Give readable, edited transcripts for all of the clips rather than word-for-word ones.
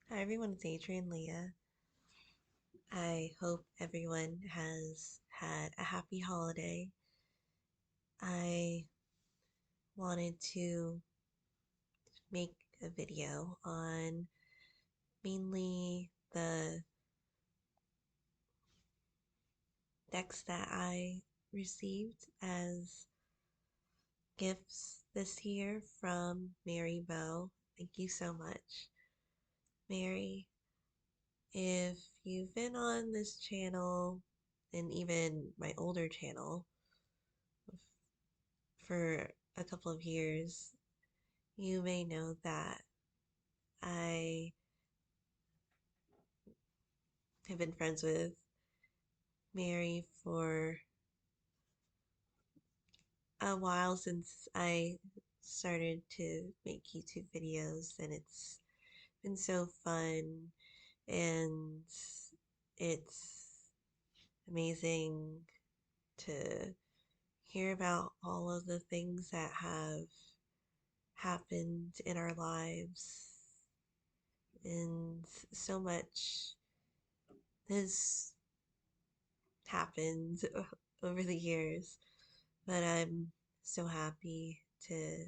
Hi everyone, it's Adrian Leah. I hope everyone has had a happy holiday. I wanted to make a video on mainly the decks that I received as gifts this year from Mary Bow. Thank you so much, Mary. If you've been on this channel and even my older channel for a couple of years, you may know that I have been friends with Mary for a while since I started to make YouTube videos, and it's been so fun, and it's amazing to hear about all of the things that have happened in our lives, and so much has happened over the years, but I'm so happy to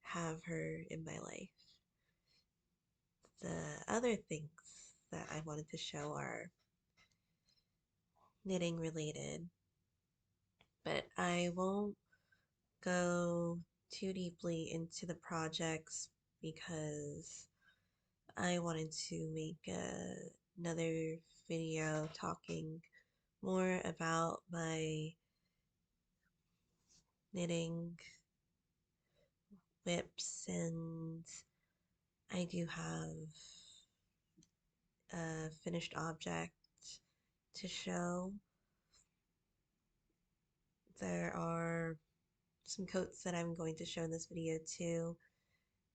have her in my life. The other things that I wanted to show are knitting related, but I won't go too deeply into the projects because I wanted to make another video talking more about my knitting whips, and I do have a finished object to show. There are some coats that I'm going to show in this video too,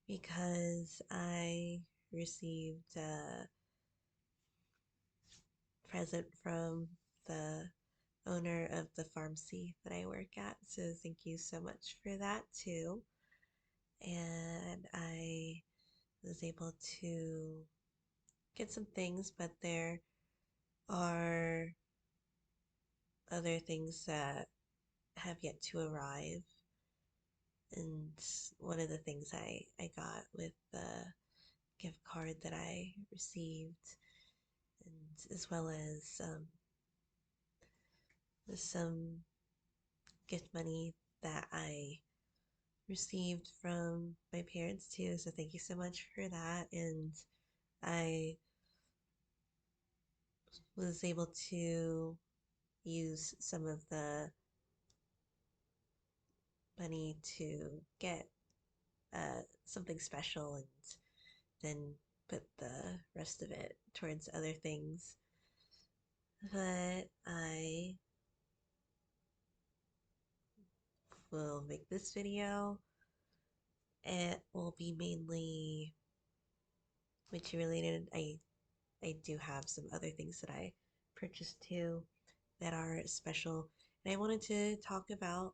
because I received a present from the owner of the pharmacy that I work at. So thank you so much for that too. And I was able to get some things, but there are other things that have yet to arrive. And one of the things I got with the gift card that I received, and as well as some gift money that I received from my parents too. So thank you so much for that. And I was able to use some of the money to get something special, and then put the rest of it towards other things. But I will make this video. It will be mainly witchy related. I do have some other things that I purchased too that are special. And I wanted to talk about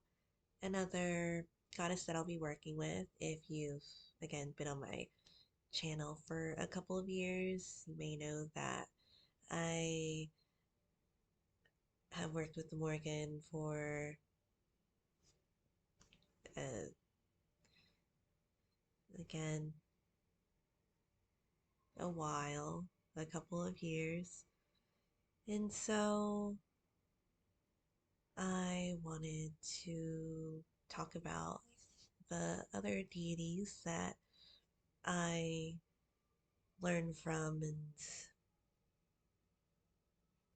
another goddess that I'll be working with. If you've, again, been on my channel for a couple of years, you may know that I have worked with Morgan for uh, again, a while, a couple of years. And so I wanted to talk about the other deities that I learned from, and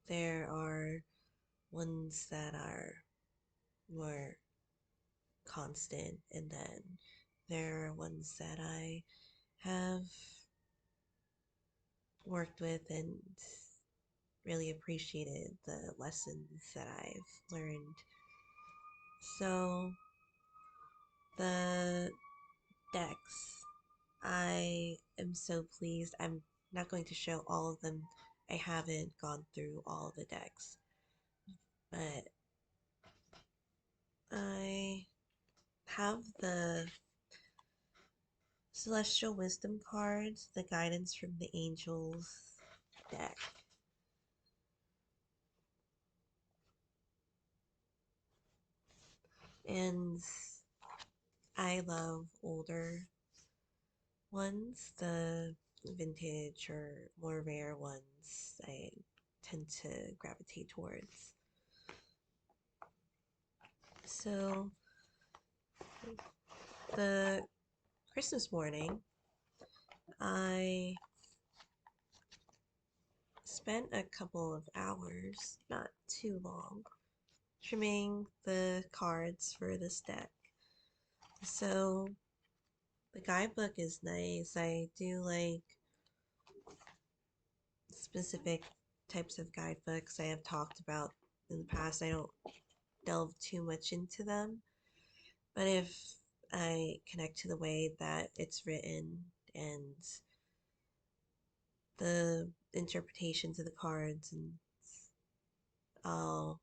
there are ones that are more constant, and then there are ones that I have worked with and really appreciated the lessons that I've learned. So the decks, I am so pleased. I'm not going to show all of them. I haven't gone through all the decks, but I have the Celestial Wisdom cards, the Guidance from the Angels deck. And I love older ones, the vintage or more rare ones I tend to gravitate towards. So, the Christmas morning, I spent a couple of hours, not too long, trimming the cards for this deck. So, the guidebook is nice. I do like specific types of guidebooks I have talked about in the past. I don't delve too much into them, but if I connect to the way that it's written and the interpretations of the cards, and I'll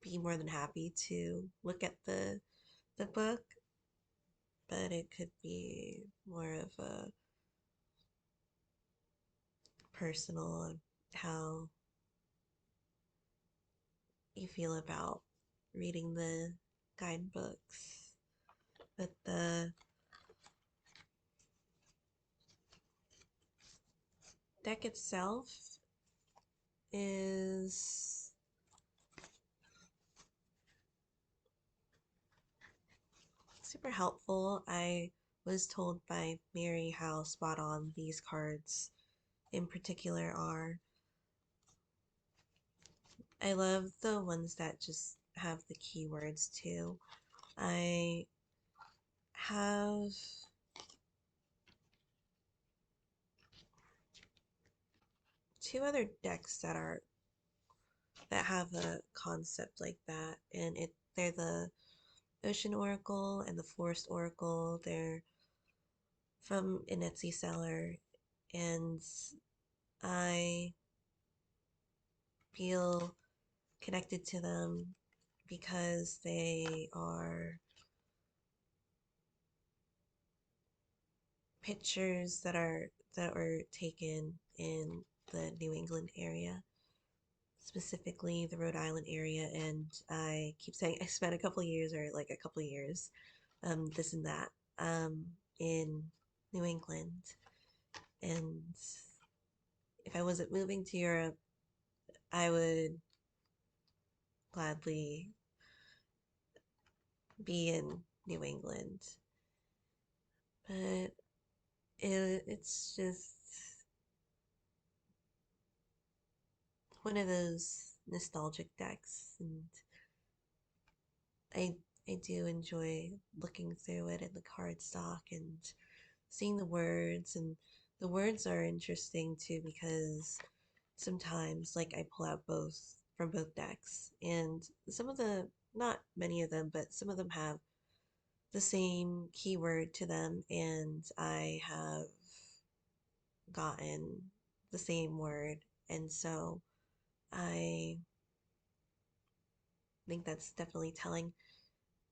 be more than happy to look at the book, but it could be more of a personal how you feel about reading the guidebooks. But the deck itself is super helpful. I was told by Mary how spot on these cards in particular are. I love the ones that just have the keywords too. I have two other decks that have a concept like that, and they're the Ocean Oracle and the Forest Oracle. They're from an Etsy seller, and I feel connected to them because they are pictures that were taken in the New England area, specifically the Rhode Island area. And I keep saying I spent a couple of years, or like a couple of years, this and that, in New England. And if I wasn't moving to Europe, I would gladly be in New England. But it's just one of those nostalgic decks, and I I do enjoy looking through it in the cardstock and seeing the words, and the words are interesting too because sometimes like I pull out both from both decks, and some of the not many of them, but some of them have the same keyword to them, and I have gotten the same word, and so I think that's definitely telling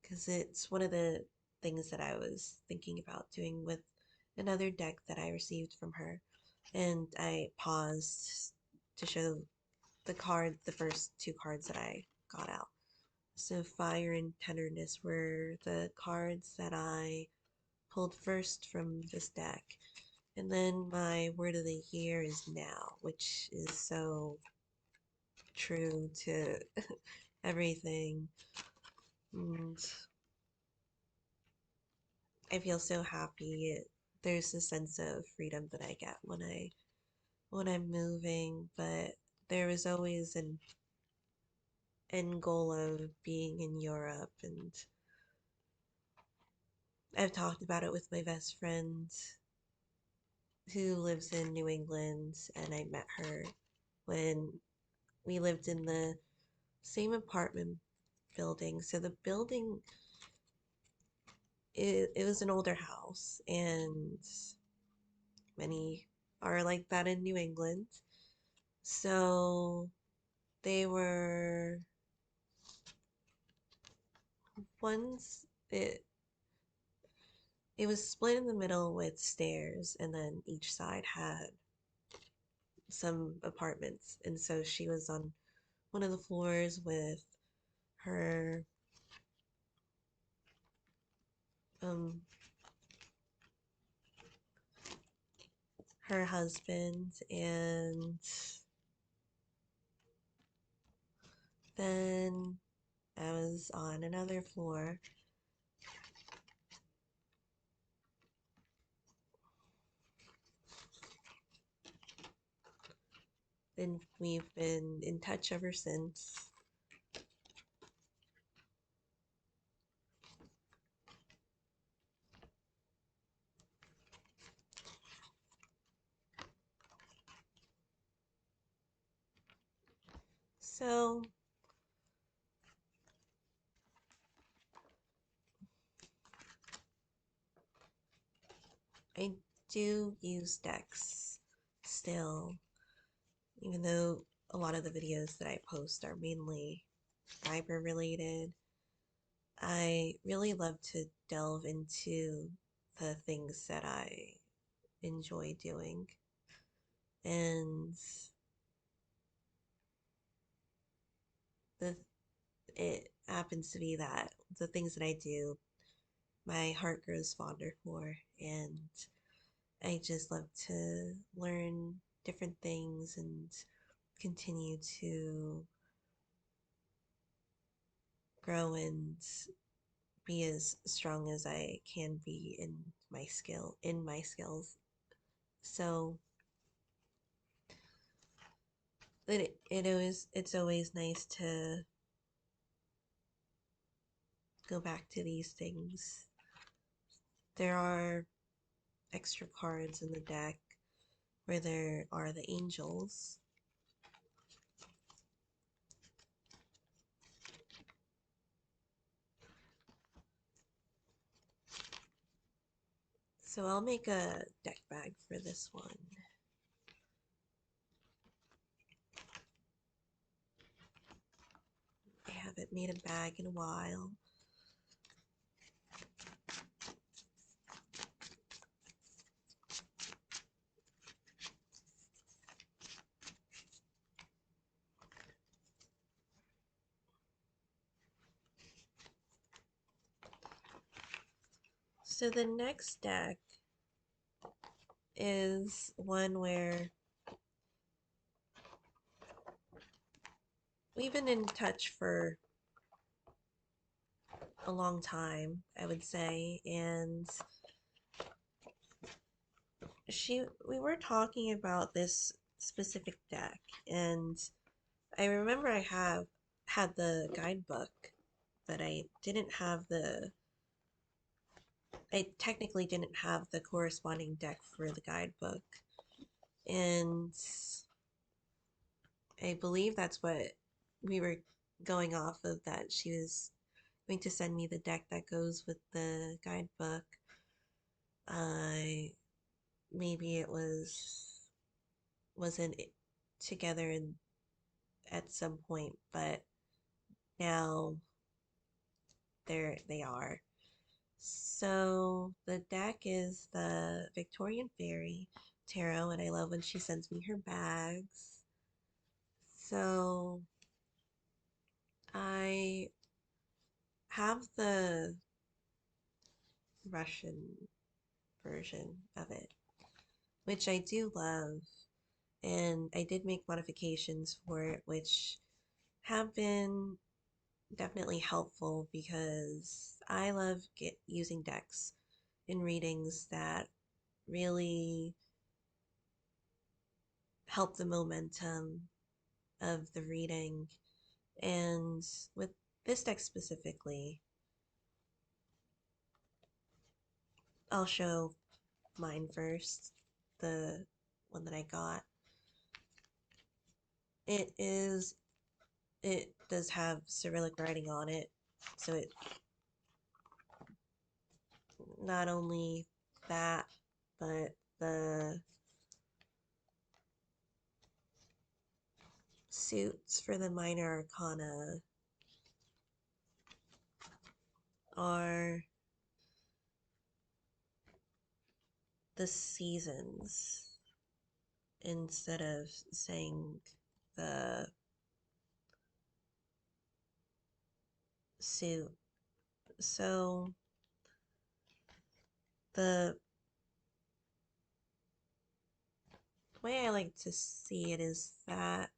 because it's one of the things that I was thinking about doing with another deck that I received from her. And I paused to show the first two cards that I got out. So Fire and Tenderness were the cards that I pulled first from this deck. And then my word of the year is now, which is so true to everything. And I feel so happy. There's a sense of freedom that I get when I'm moving, but there was always an end goal of being in Europe, and I've talked about it with my best friend who lives in New England, and I met her when we lived in the same apartment building. So the building it was an older house, and many are like that in New England. So they were ones it it was split in the middle with stairs, and then each side had some apartments. And so she was on one of the floors with her um her husband, and then I was on another floor, and we've been in touch ever since. So I do use decks still, even though a lot of the videos that I post are mainly fiber related. I really love to delve into the things that I enjoy doing. And the it happens to be that the things that I do, my heart grows fonder for, and I just love to learn different things and continue to grow and be as strong as I can be in my skills. So it's always nice to go back to these things. There are extra cards in the deck where there are the angels. So I'll make a deck bag for this one. I haven't made a bag in a while. So the next deck is one where we've been in touch for a long time, I would say, and we were talking about this specific deck, and I remember I have had the guidebook, but I technically didn't have the corresponding deck for the guidebook. And I believe that's what we were going off of, that she was going to send me the deck that goes with the guidebook. Maybe it wasn't together at some point, but now they are. So the deck is the Victorian Fairy Tarot, and I love when she sends me her bags. So I have the Russian version of it, which I do love, and I did make modifications for it, which have been definitely helpful because I love using decks in readings that really help the momentum of the reading. And with this deck specifically, I'll show mine first, the one that I got. It does have Cyrillic writing on it, so it not only that, but the suits for the minor arcana are the seasons instead of saying the suit. So the way I like to see it is that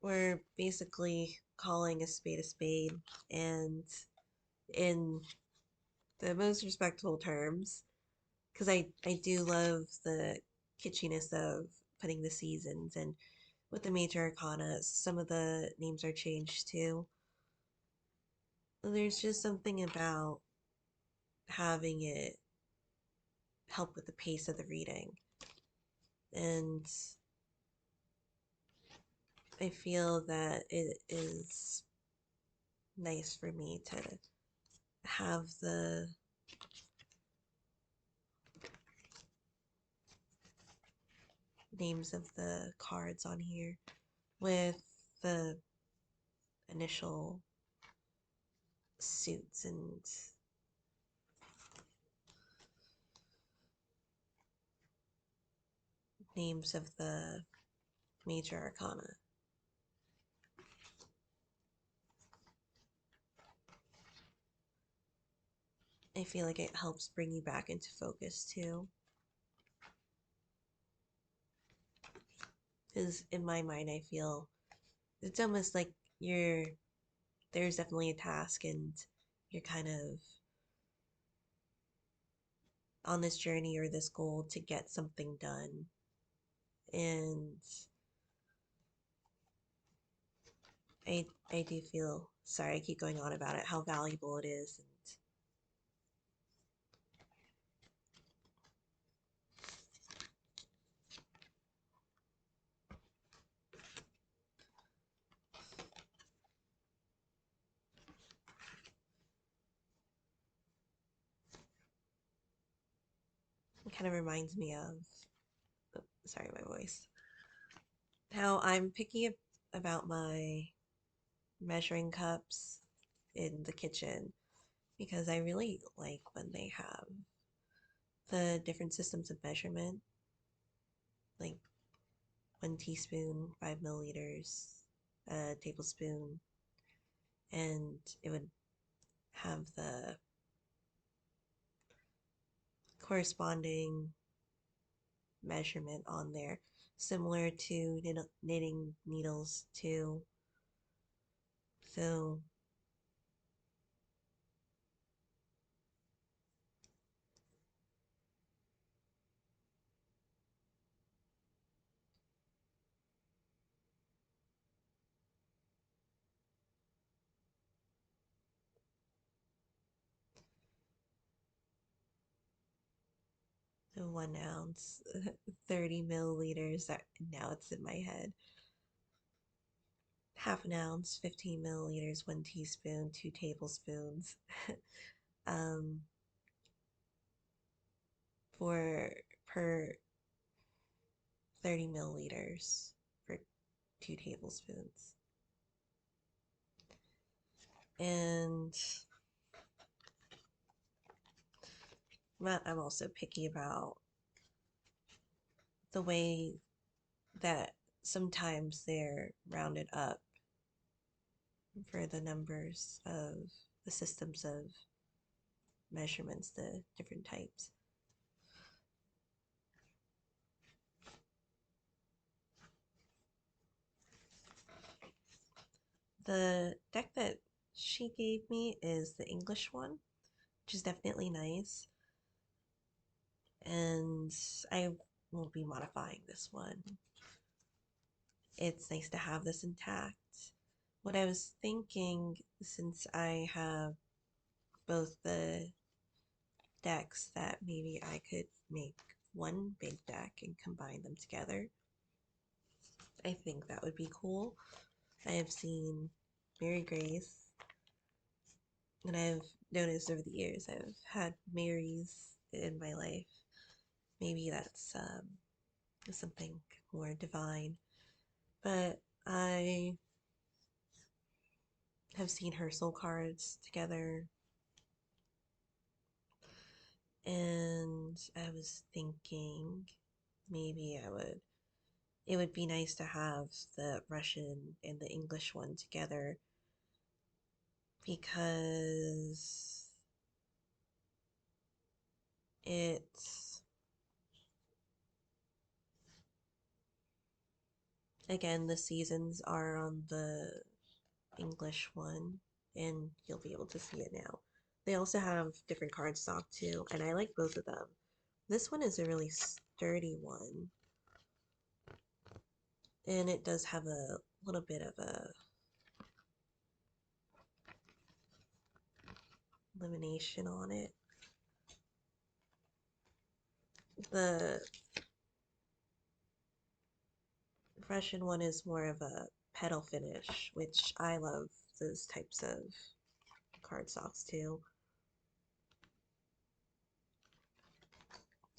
we're basically calling a spade, and in the most respectful terms, because I do love the kitschiness of putting the seasons, and with the major arcana, some of the names are changed too. There's just something about having it help with the pace of the reading. And I feel that it is nice for me to have the names of the cards on here with the initial suits and names of the major arcana. I feel like it helps bring you back into focus too. Because in my mind, I feel it's almost like there's definitely a task, and you're kind of on this journey or this goal to get something done. And I do feel, sorry, I keep going on about it, how valuable it is. And it kind of reminds me of, oh, sorry, my voice, how I'm picky about my measuring cups in the kitchen, because I really like when they have the different systems of measurement, like 1 teaspoon, 5 milliliters, a tablespoon, and it would have the corresponding measurement on there, similar to knitting needles too. So the 1 ounce, 30 milliliters, that now it's in my head. Half an ounce, 15 milliliters, 1 teaspoon, 2 tablespoons. um, for per 30 milliliters for 2 tablespoons. And I'm also picky about the way that sometimes they're rounded up for the numbers of the systems of measurements, the different types. The deck that she gave me is the English one, which is definitely nice. And I will be modifying this one. It's nice to have this intact. What I was thinking, since I have both the decks, that maybe I could make one big deck and combine them together. I think that would be cool. I have seen Mary Grace, and I've noticed over the years I've had Marys in my life. Maybe that's something more divine. But I have seen her soul cards together And I was thinking maybe it would be nice to have the Russian and the English one together because it's, again, the seasons are on the English one, and you'll be able to see it now. They also have different cardstock too, and I like both of them. This one is a really sturdy one, and it does have a little bit of a lamination on it. The Russian one is more of a petal finish, which I love those types of cardstocks too.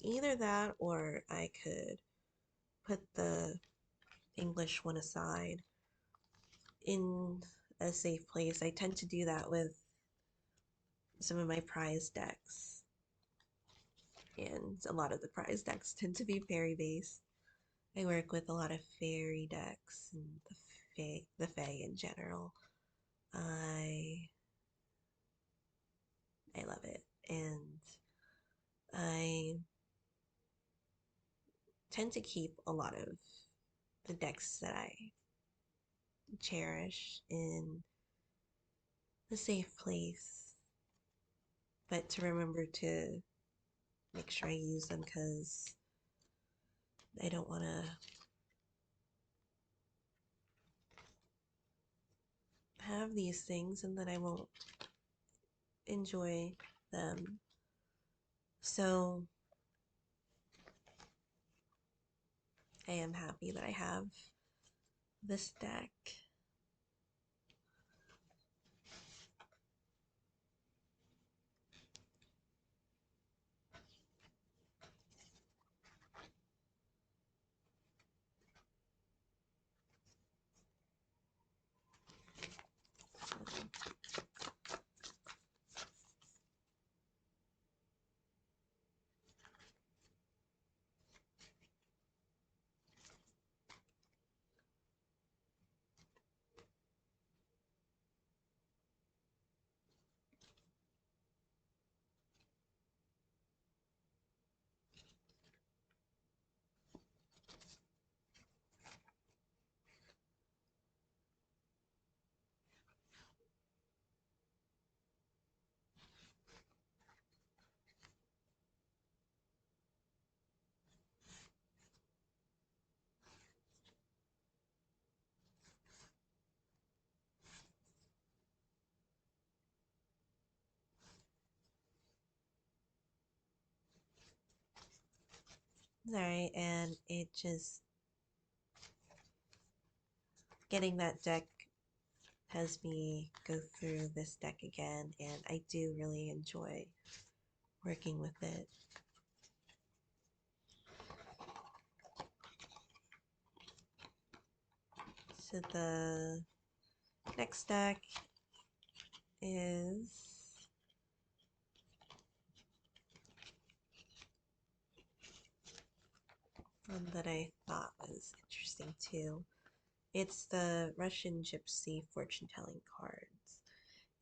Either that or I could put the English one aside in a safe place. I tend to do that with some of my prize decks, and a lot of the prize decks tend to be fairy based. I work with a lot of fairy decks and the fae in general. I I love it, and I tend to keep a lot of the decks that I cherish in a safe place, but to remember to make sure I use them because I don't want to have these things and then I won't enjoy them. So I am happy that I have this deck. Alright, and it just, getting that deck has me go through this deck again, and I do really enjoy working with it. So the next deck is one that I thought was interesting too. It's the Russian Gypsy fortune-telling cards,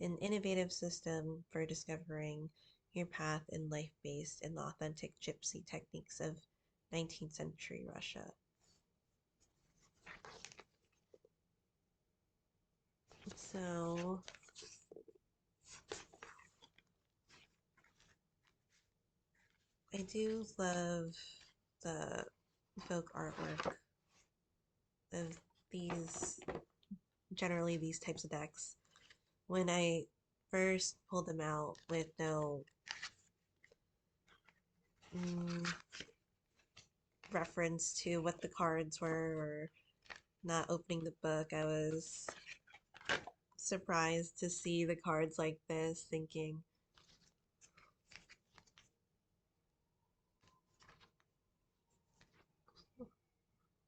an innovative system for discovering your path in life based in the authentic gypsy techniques of 19th century Russia. So I do love the folk artwork of these, generally these types of decks. When I first pulled them out with no reference to what the cards were or not opening the book, I was surprised to see the cards like this, thinking,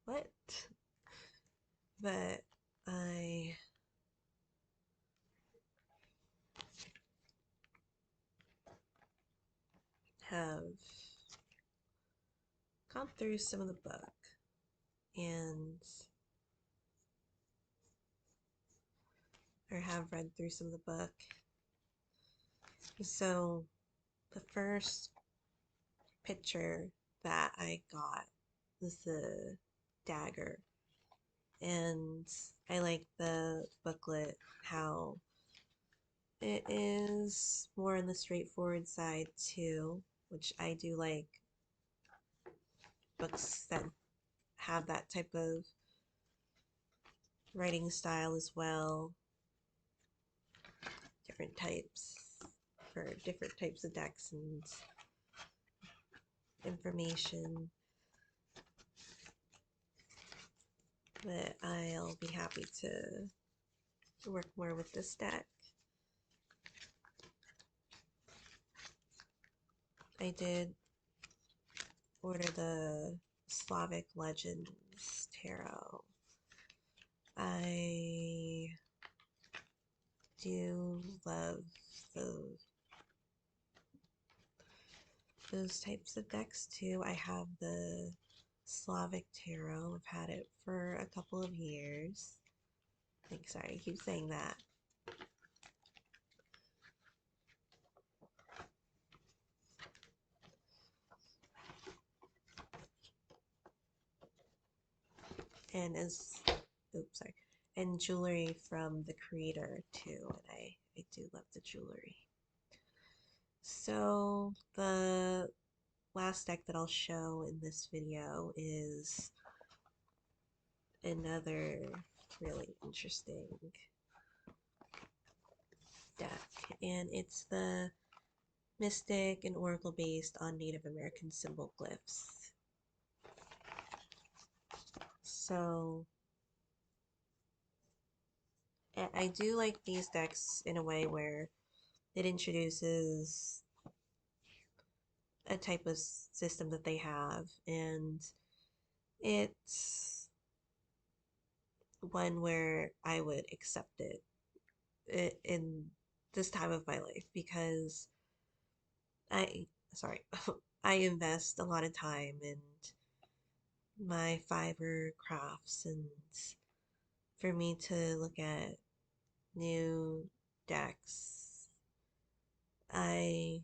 what? But I have gone through some of the book and or have read through some of the book. So the first picture that I got was the dagger, and I like the booklet how it is more on the straightforward side too, which I do like books that have that type of writing style as well. Different types for different types of decks and information. But I'll be happy to work more with this deck. I did order the Slavic Legends Tarot. I do love those types of decks too. I have the Slavic Tarot. I've had it for a couple of years. Like, sorry, I keep saying that. And oops, sorry, and jewelry from the creator too. And I do love the jewelry. So the last deck that I'll show in this video is another really interesting deck, and it's the Mystic and Oracle based on Native American symbol glyphs. So I do like these decks in a way where it introduces a type of system that they have, and it's one where I would accept it in this time of my life because sorry, I invest a lot of time in my fiber crafts, and for me to look at new decks, I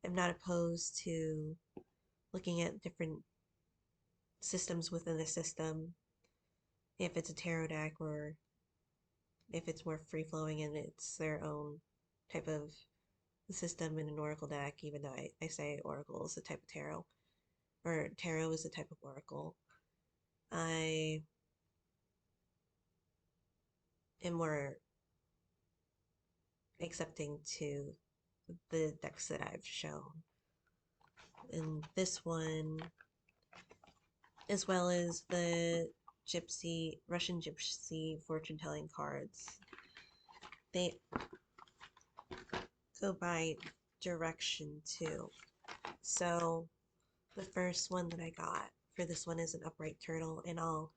am not opposed to looking at different systems within a system, if it's a tarot deck or if it's more free flowing and it's their own type of system in an oracle deck, even though I say oracle is a type of tarot, or tarot is a type of oracle. I am more accepting to the decks that I've shown. And this one, as well as the Russian gypsy fortune telling cards, they go by direction too. So the first one that I got for this one is an upright turtle, and I'll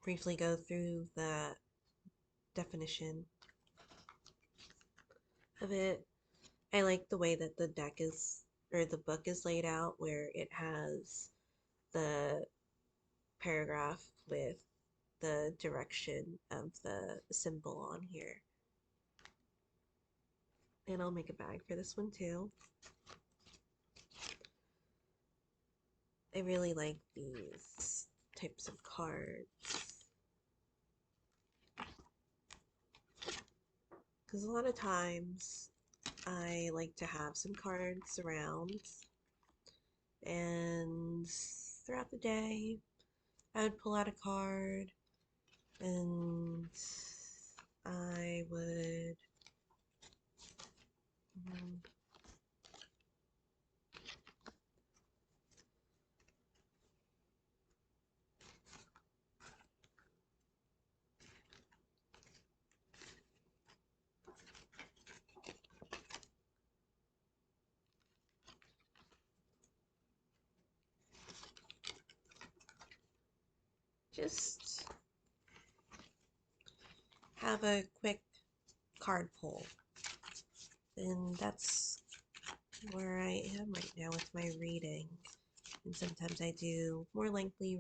briefly go through the definition of it. I like the way that the deck is, or the book is laid out, where it has the paragraph with the direction of the symbol on here. And I'll make a bag for this one too. I really like these types of cards because a lot of times I like to have some cards around, and throughout the day I would pull out a card and I would just have a quick card pull, and that's where I am right now with my reading. And sometimes I do more lengthy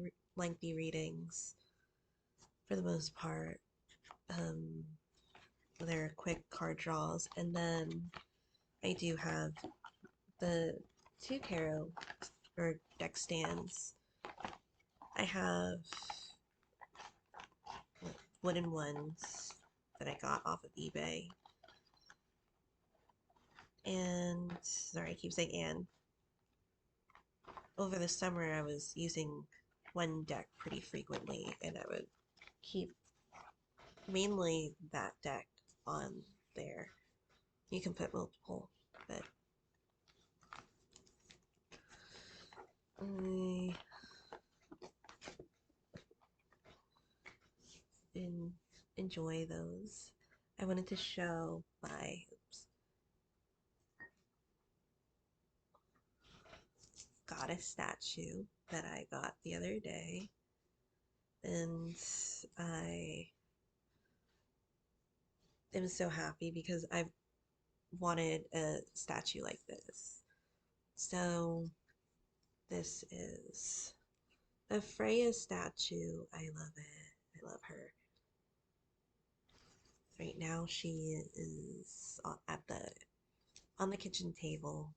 readings for the most part. Um, they're quick card draws, and then I do have the two tarot or deck stands. I have wooden ones that I got off of eBay. And, sorry, I keep saying and. Over the summer, I was using one deck pretty frequently, and I would keep mainly that deck on there. You can put multiple, but I enjoy those. I wanted to show my goddess statue that I got the other day, and I am so happy because I've wanted a statue like this. So this is a Freya statue. I love it. I love her. Right now she is at the on the kitchen table,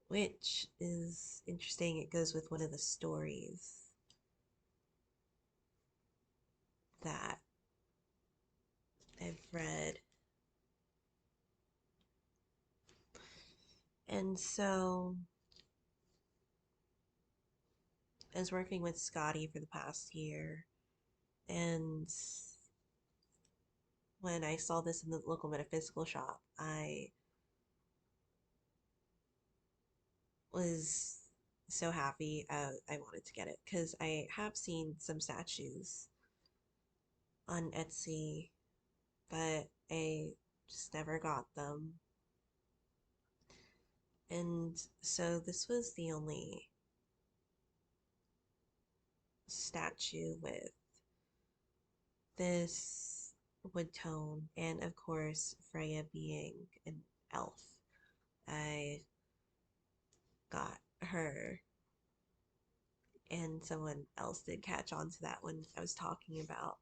which is interesting. It goes with one of the stories that I've read. And so I was working with Scotty for the past year, and when I saw this in the local metaphysical shop, I was so happy. I wanted to get it because I have seen some statues on Etsy, but I just never got them. And so this was the only statue with this wood tone, and of course, Freya being an elf. I got her, and someone else did catch on to that when I was talking about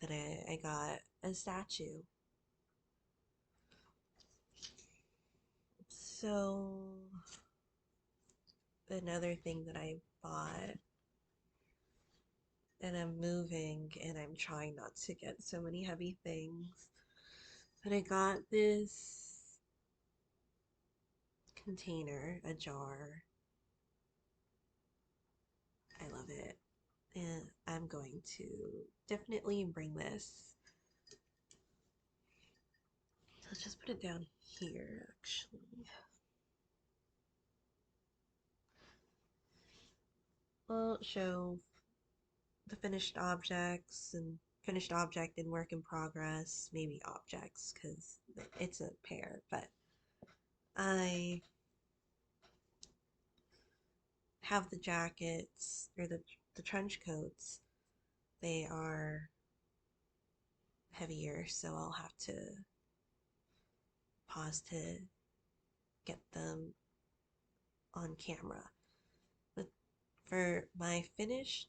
that I got a statue. So, another thing that I bought, and I'm moving and I'm trying not to get so many heavy things, but I got this container, a jar. I love it. And I'm going to definitely bring this. Let's just put it down here, actually. Well, show the finished objects and finished object and work in progress, maybe objects because it's a pair, but I have the jackets or the trench coats. They are heavier, so I'll have to pause to get them on camera. But for my finished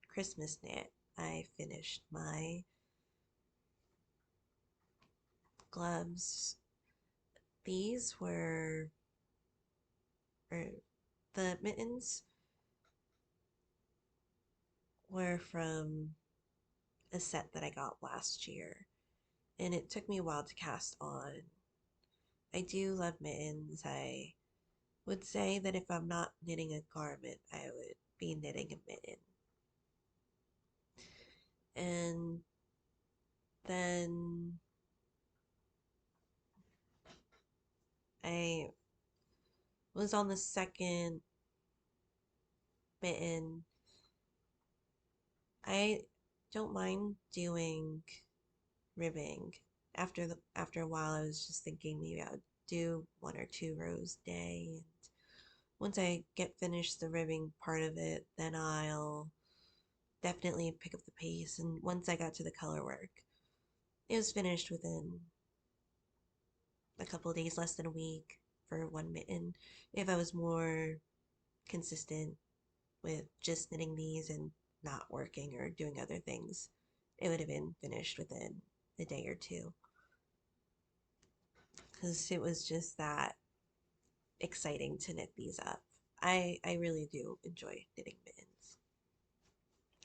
Christmas knit, I finished my gloves. These were, or the mittens were from a set that I got last year, and it took me a while to cast on. I do love mittens. I would say that if I'm not knitting a garment, I would be knitting a mitten. And then I was on the second mitten. I don't mind doing ribbing. After a while, I was just thinking maybe I would do 1 or 2 rows a day. And once I get finished the ribbing part of it, then I'll definitely pick up the pace. And once I got to the color work, it was finished within a couple of days, less than a week for one mitten. If I was more consistent with just knitting these and not working or doing other things, it would have been finished within a day or two. Because it was just that exciting to knit these up. I really do enjoy knitting mittens.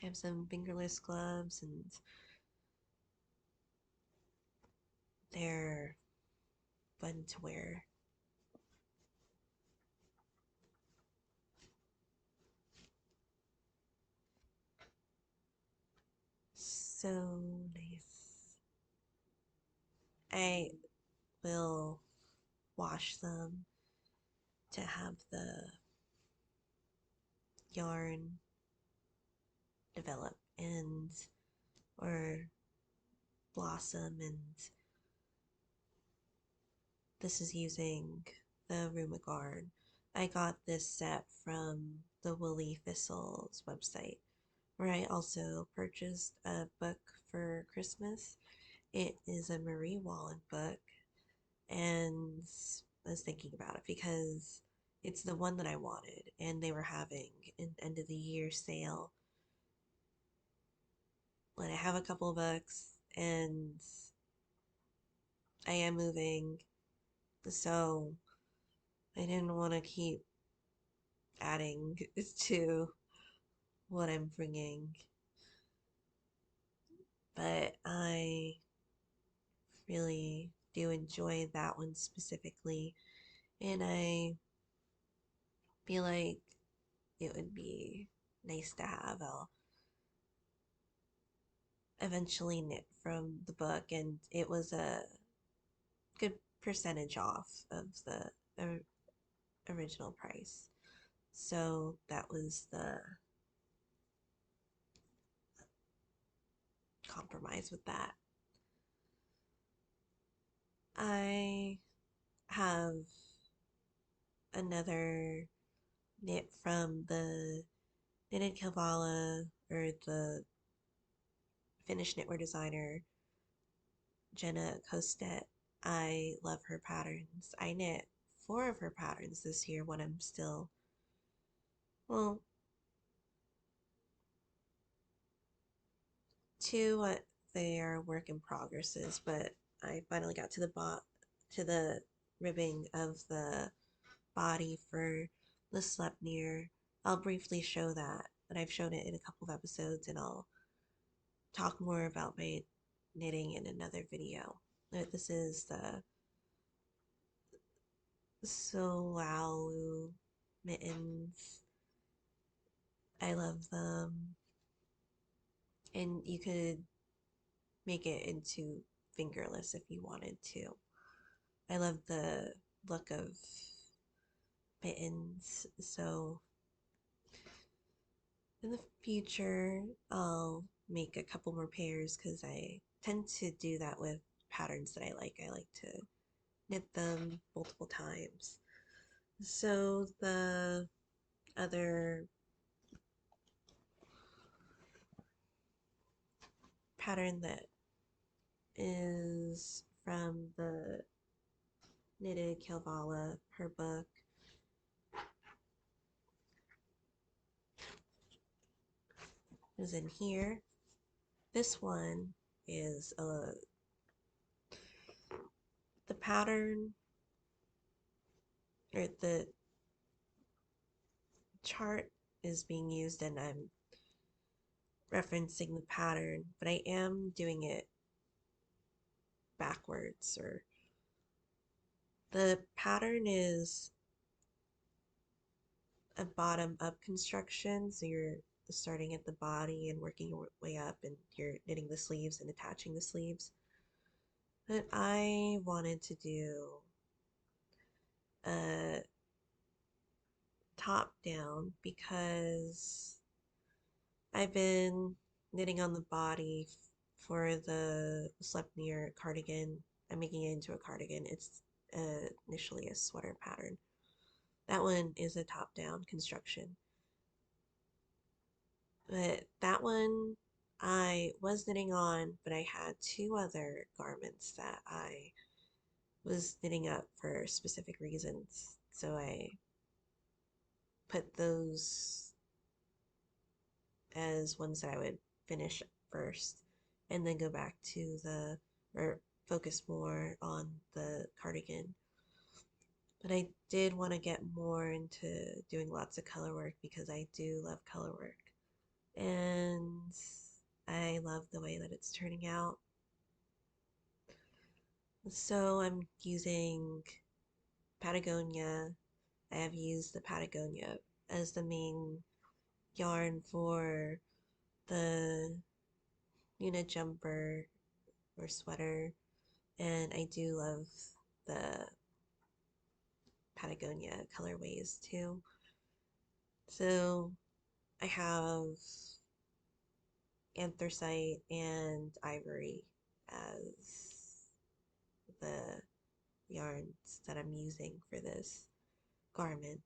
I have some fingerless gloves and they're fun to wear. So nice. I will wash them to have the yarn develop and or blossom, and this is using the Rumigarn. I got this set from the Woolly Thistles website, where I also purchased a book for Christmas. It is a Marie Wallen book, and I was thinking about it because it's the one that I wanted, and they were having an end of the year sale. When I have a couple of books, and I am moving, so I didn't want to keep adding to what I'm bringing, but I really do enjoy that one specifically, and I feel like it would be nice to have. I'll eventually knit from the book, and it was a good percentage off of the original price. So that was the compromise with that. I have another knit from the Knitted Kavala, or the Finnish knitwear designer Jenna Kostet. I love her patterns. I knit 4 of her patterns this year when I'm still, well, 2 they are work in progresses, but I finally got to the ribbing of the body for the Sleipnir. I'll briefly show that, but I've shown it in a couple of episodes, and I'll talk more about my knitting in another video. But this is the Solalu mittens. I love them. And you could make it into fingerless if you wanted to. I love the look of mittens, so in the future I'll make a couple more pairs because I tend to do that with patterns that I like. I like to knit them multiple times. So the other pattern that is from the Knitted Kilvala, her book, is in here. This one is the pattern, or the chart is being used, and I'm referencing the pattern, but I am doing it backwards. Or the pattern is a bottom up construction, so you're starting at the body and working your way up, and you're knitting the sleeves and attaching the sleeves. But I wanted to do a top down because I've been knitting on the body for the Sleipnir cardigan. I'm making it into a cardigan. It's initially a sweater pattern. That one is a top-down construction. But that one I was knitting on, but I had 2 other garments that I was knitting up for specific reasons. So I put those as ones that I would finish first and then go back to or focus more on the cardigan. But I did want to get more into doing lots of color work because I do love color work. And I love the way that it's turning out. So I'm using Patagonia. I have used the Patagonia as the main yarn for the unit jumper or sweater, and I do love the Patagonia colorways too. So I have anthracite and ivory as the yarns that I'm using for this garment.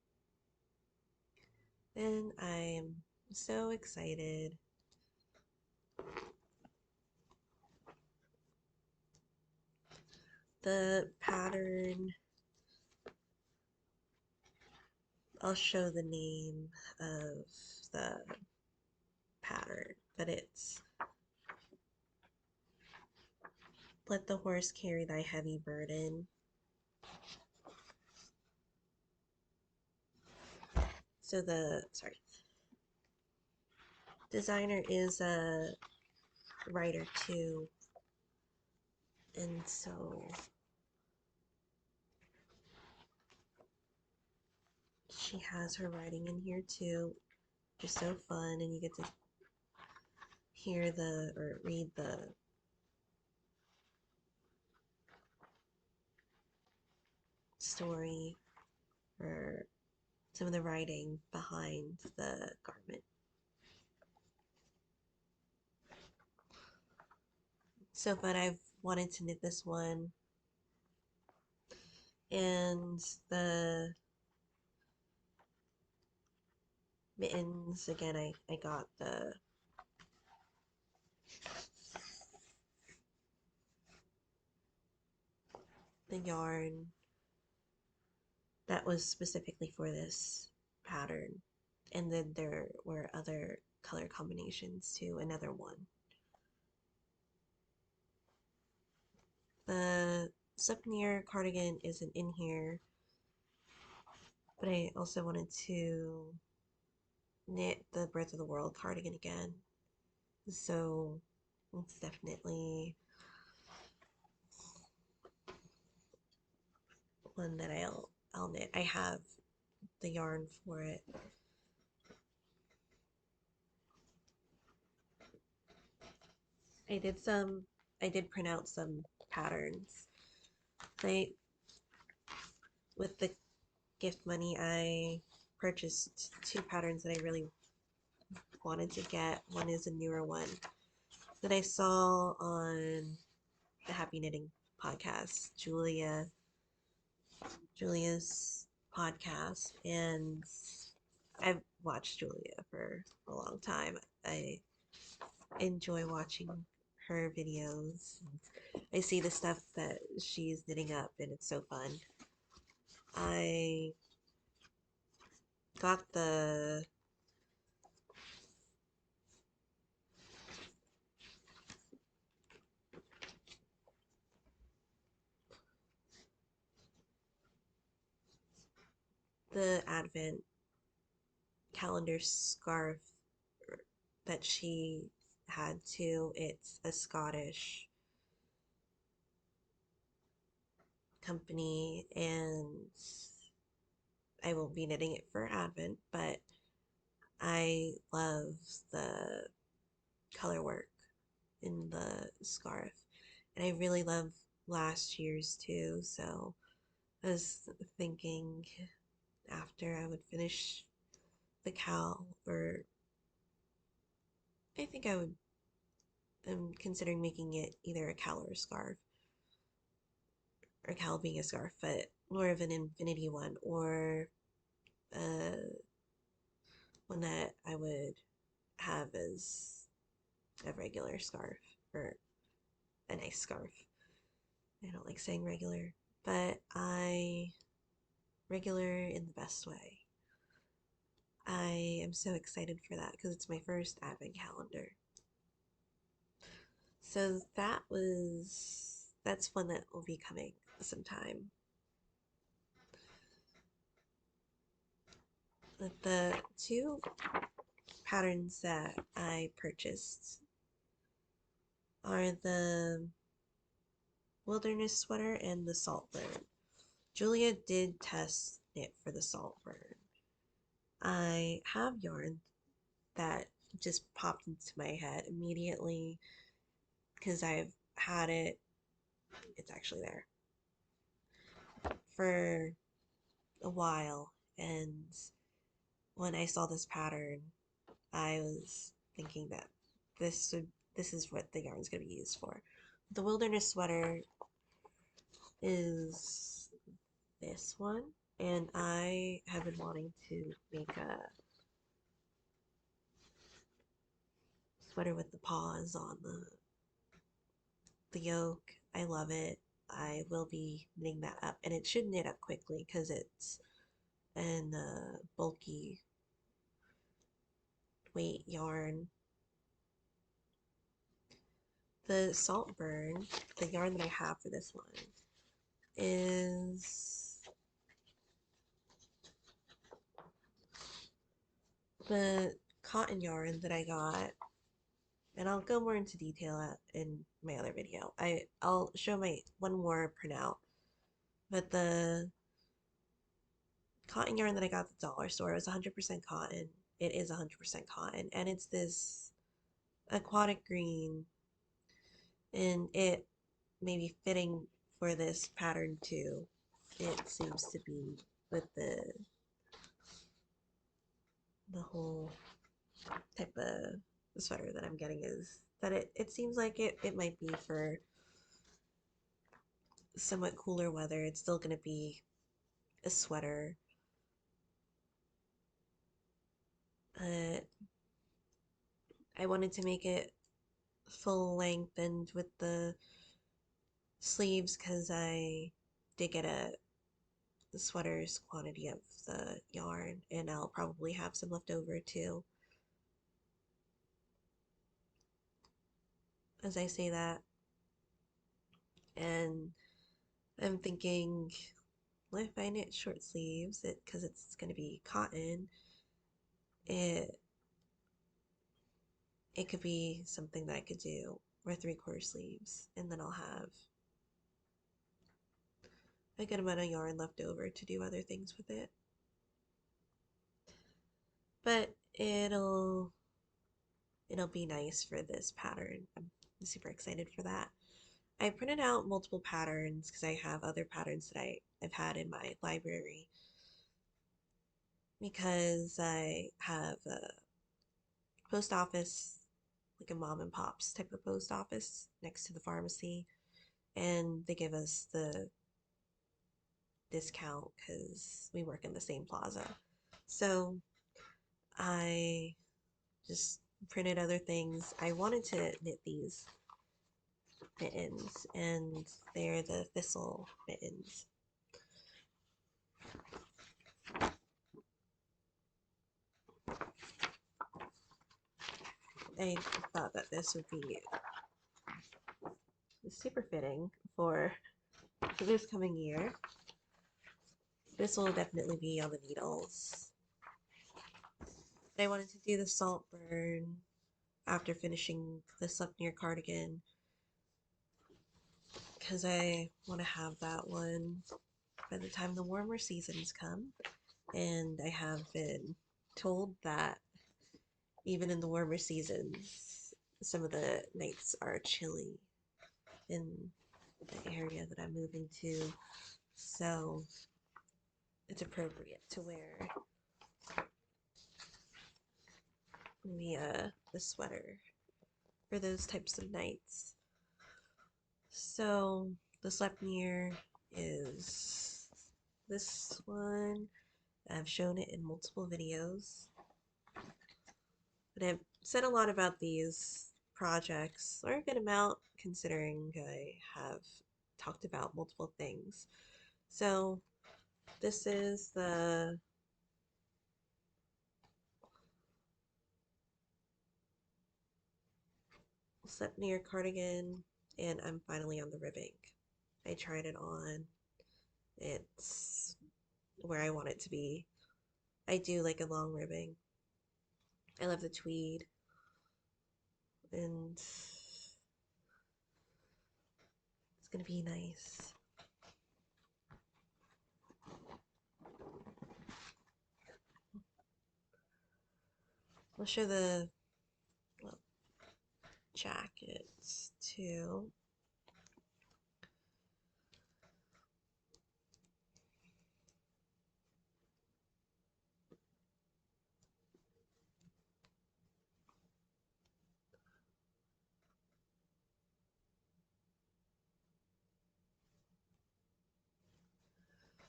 And I am so excited. The pattern, I'll show the name of the pattern, but it's Let the Horse Carry Thy Heavy Burden. So designer is a writer too, and so she has her writing in here too, just so fun, and you get to hear or read the story or some of the writing behind the garment. So fun. I've wanted to knit this one, and the mittens, again, I got the yarn that was specifically for this pattern, and then there were other color combinations too, another one. The Supnir cardigan isn't in here, but I also wanted to knit the Birth of the World cardigan again, so it's definitely one that I'll knit. I have the yarn for it. I did print out some patterns. With the gift money, I purchased 2 patterns that I really wanted to get. One is a newer one that I saw on the Happy Knitting podcast, Julia's podcast, and I've watched Julia for a long time. I enjoy watching her videos. I see the stuff that she's knitting up, and it's so fun. I got the Advent calendar scarf that she had too. It's a Scottish company, and I won't be knitting it for Advent, but I love the color work in the scarf, and I really love last year's too, so I was thinking after I would finish the cowl, or I think I'm considering making it either a cowl or a scarf, or cowl being a scarf, but more of an infinity one, or uh, one that I would have as a regular scarf, or a nice scarf. I don't like saying regular. but I regular in the best way. I am so excited for that because it's my first advent calendar. So that's one that will be coming sometime. But the two patterns that I purchased are the wilderness sweater and the saltburn. Julia did test knit for the saltburn. I have yarn that just popped into my head immediately because I've had it, it's actually there, for a while. And when I saw this pattern, I was thinking that this is what the yarn's going to be used for. The wilderness sweater is this one, and I have been wanting to make a sweater with the paws on the yoke. I love it. I will be knitting that up, and it should knit up quickly because it's an bulky weight yarn. The Saltburn, the yarn that I have for this one, is the cotton yarn that I got, and I'll go more into detail in my other video. I'll show my one more printout, but the cotton yarn that I got at the dollar store was 100% cotton. It is 100% cotton, and it's this aquatic green, and it may be fitting for this pattern too. It seems to be with the whole type of sweater that I'm getting, is that it seems like it might be for somewhat cooler weather. It's still going to be a sweater. Uh, I wanted to make it full length and with the sleeves because I did get the sweater's quantity of the yarn, and I'll probably have some left over too. As I say that, and I'm thinking, well, if I knit short sleeves, because it's going to be cotton, it it could be something that I could do, or 3/4 sleeves, and then I'll have a good amount of yarn left over to do other things with it. But it'll be nice for this pattern. I'm super excited for that. I printed out multiple patterns because I have other patterns that I've had in my library, because I have a post office, like a mom and pop's type of post office next to the pharmacy, and they give us the discount because we work in the same plaza. So I just printed other things. I wanted to knit these mittens, and they're the thistle mittens. I thought that this would be super fitting for this coming year. This will definitely be on the needles. I wanted to do the Saltburn after finishing the Sleipnir cardigan because I want to have that one by the time the warmer seasons come. And I have been told that even in the warmer seasons, some of the nights are chilly in the area that I'm moving to. So it's appropriate to wear the sweater for those types of nights. So the Sleipnir is this one. I've shown it in multiple videos, but I've said a lot about these projects, or a good amount considering I have talked about multiple things. So this is the Sleipnir cardigan, and I'm finally on the ribbing. I tried it on. It's where I want it to be. I do like a long ribbing. I love the tweed, and it's gonna be nice. I'll show the, well, jackets too.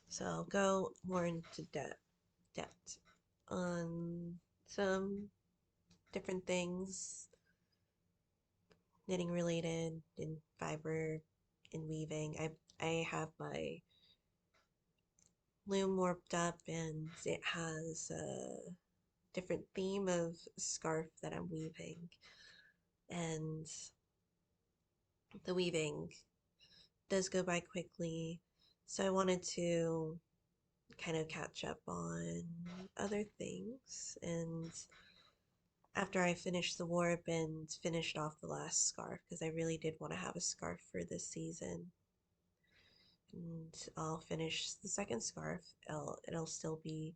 So I'll go more into depth on some different things, knitting related and fiber and weaving. I have my loom warped up, and it has a different theme of scarf that I'm weaving, and the weaving does go by quickly, so I wanted to kind of catch up on other things. And after I finished the warp and finished off the last scarf, because I really did want to have a scarf for this season, and I'll finish the second scarf. It'll still be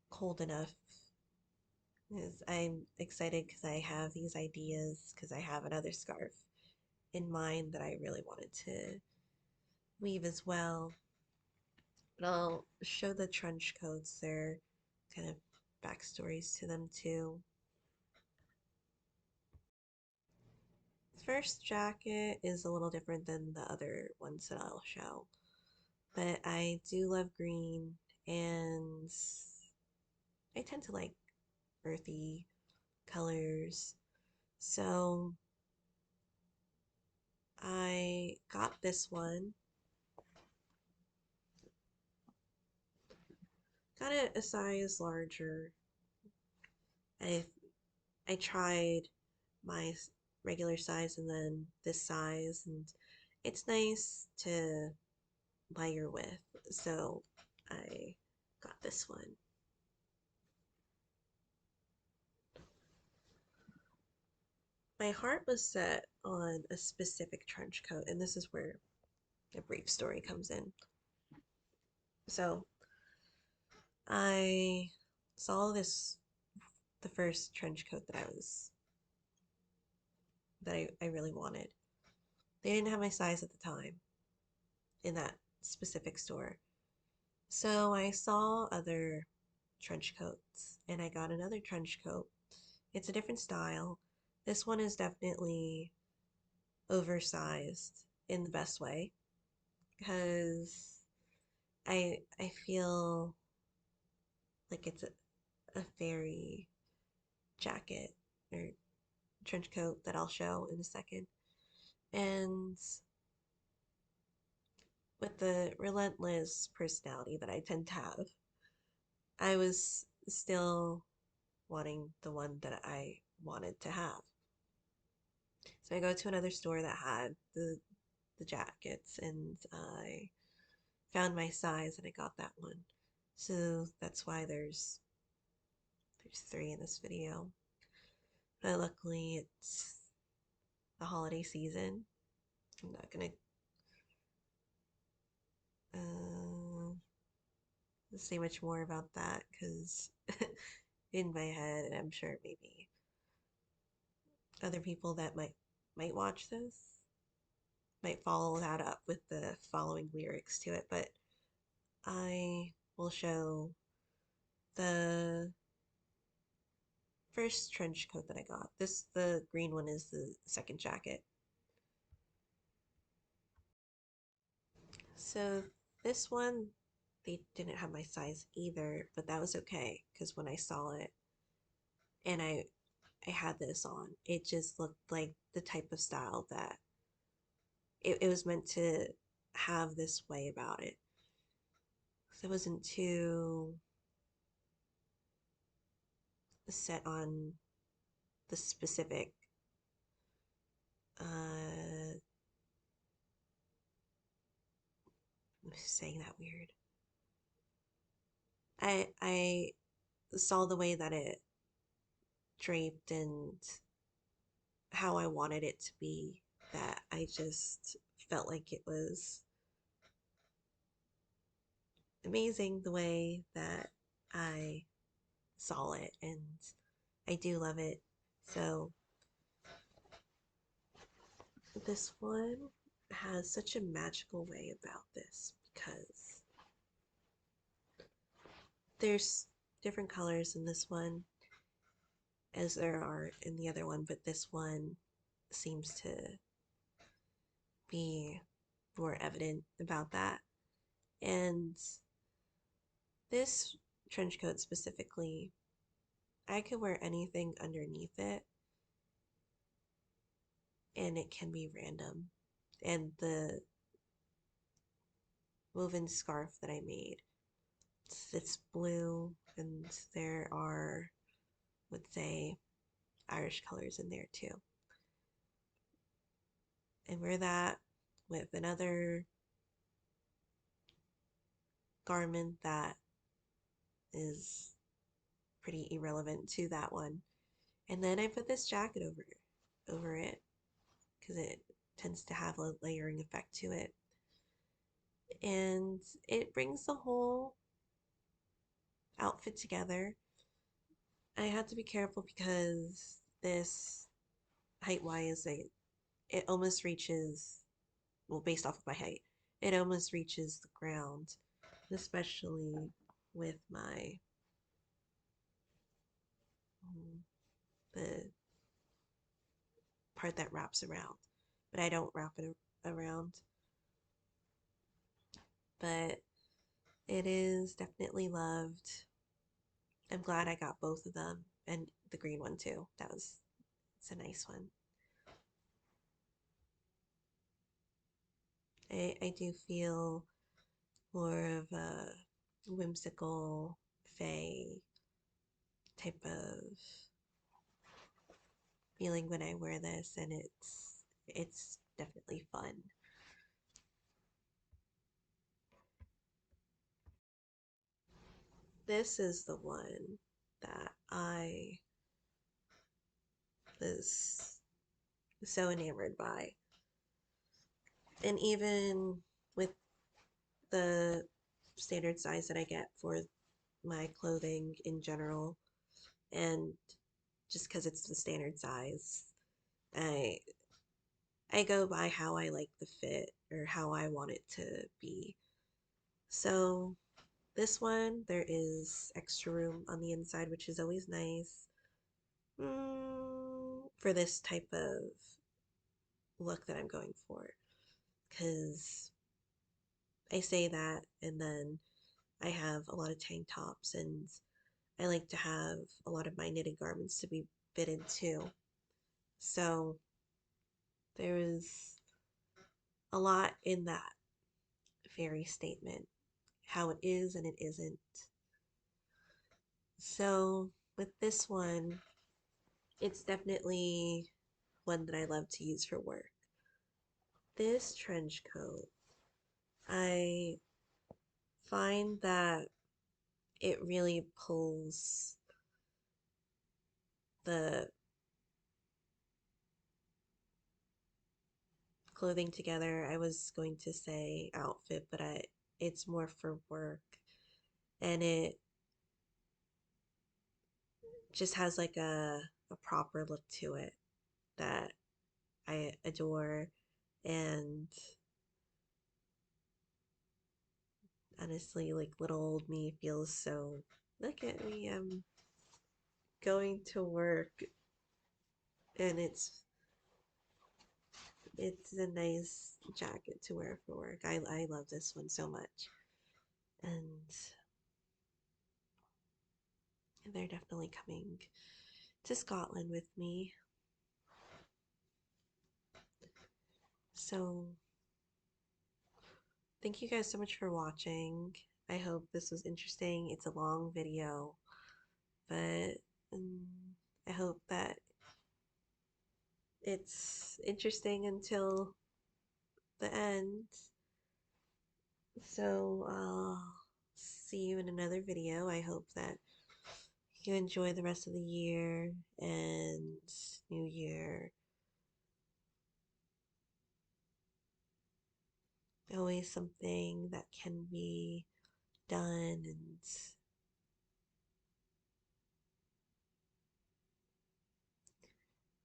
cold enough. Because I'm excited because I have these ideas, because I have another scarf in mind that I really wanted to weave as well. But I'll show the trench coats, their kind of backstories to them too. The first jacket is a little different than the other ones that I'll show, but I do love green, and I tend to like earthy colors. So I got this one, got it a size larger. I I tried my regular size and then this size, and it's nice to layer with, so I got this one. My heart was set on a specific trench coat, and this is where a brief story comes in. So I saw the first trench coat that I really wanted. They didn't have my size at the time in that specific store. So I saw other trench coats, and I got another trench coat. It's a different style. This one is definitely oversized in the best way, because I feel like it's a fairy jacket or trench coat that I'll show in a second. And with the relentless personality that I tend to have, I was still wanting the one that I wanted to have. So I go to another store that had the jackets, and I found my size and I got that one. So that's why there's three in this video. But luckily it's the holiday season. I'm not gonna uh, say much more about that, because in my head, and I'm sure maybe other people that might watch this might follow that up with the following lyrics to it, but I will show the first trench coat that I got. The green one is the second jacket. So this one, they didn't have my size either, but that was okay, because when I saw it and I had this on, it just looked like the type of style that it was meant to have this way about it. So I wasn't too set on the specific I'm saying that weird. I saw the way that it draped and how I wanted it to be, that I just felt like it was amazing the way that I saw it, and I do love it. So this one has such a magical way about this because there's different colors in this one as there are in the other one, but this one seems to be more evident about that. And this trench coat specifically, I could wear anything underneath it and it can be random. And the woven scarf that I made, it's blue and there are, would say, Irish colors in there too. And wear that with another garment that is pretty irrelevant to that one. And then I put this jacket over it because it tends to have a layering effect to it. And it brings the whole outfit together. I had to be careful because this height wise, it almost reaches, well, based off of my height, it almost reaches the ground, especially with my the part that wraps around. But I don't wrap it around. But it is definitely loved. I'm glad I got both of them and the green one too. It's a nice one. I do feel more of a whimsical, fey type of feeling when I wear this, and it's definitely fun. This is the one that I was so enamored by. And even with the standard size that I get for my clothing in general, and just because it's the standard size, I I go by how I like the fit or how I want it to be. So this one, there is extra room on the inside, which is always nice for this type of look that I'm going for. Because I say that and then I have a lot of tank tops and I like to have a lot of my knitted garments to be fitted too. So there is a lot in that fairy statement, how it is and it isn't. So with this one, it's definitely one that I love to use for work. This trench coat, I find that it really pulls the clothing together. I was going to say outfit, but it's more for work. And it just has like a proper look to it that I adore. And honestly, like little old me feels so, look at me, I'm going to work and it's a nice jacket to wear for work. I love this one so much. And they're definitely coming to Scotland with me. So thank you guys so much for watching. I hope this was interesting. It's a long video, but um, I hope that it's interesting until the end. So I'll see you in another video. I hope that you enjoy the rest of the year and New Year. Always something that can be done and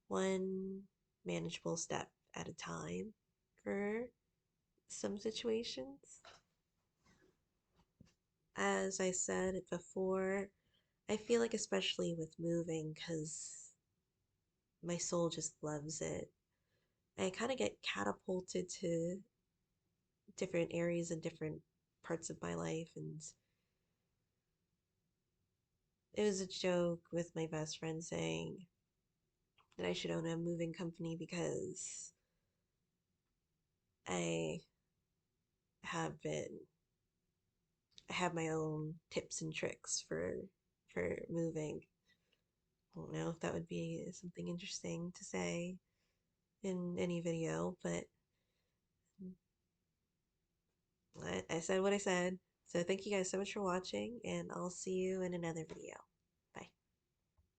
one manageable step at a time for some situations. As I said before, I feel like, especially with moving, because my soul just loves it, I kind of get catapulted to different areas and different parts of my life. And it was a joke with my best friend saying that I should own a moving company because I have been I have my own tips and tricks for moving. I don't know if that would be something interesting to say in any video, but I said what I said. So thank you guys so much for watching, and I'll see you in another video.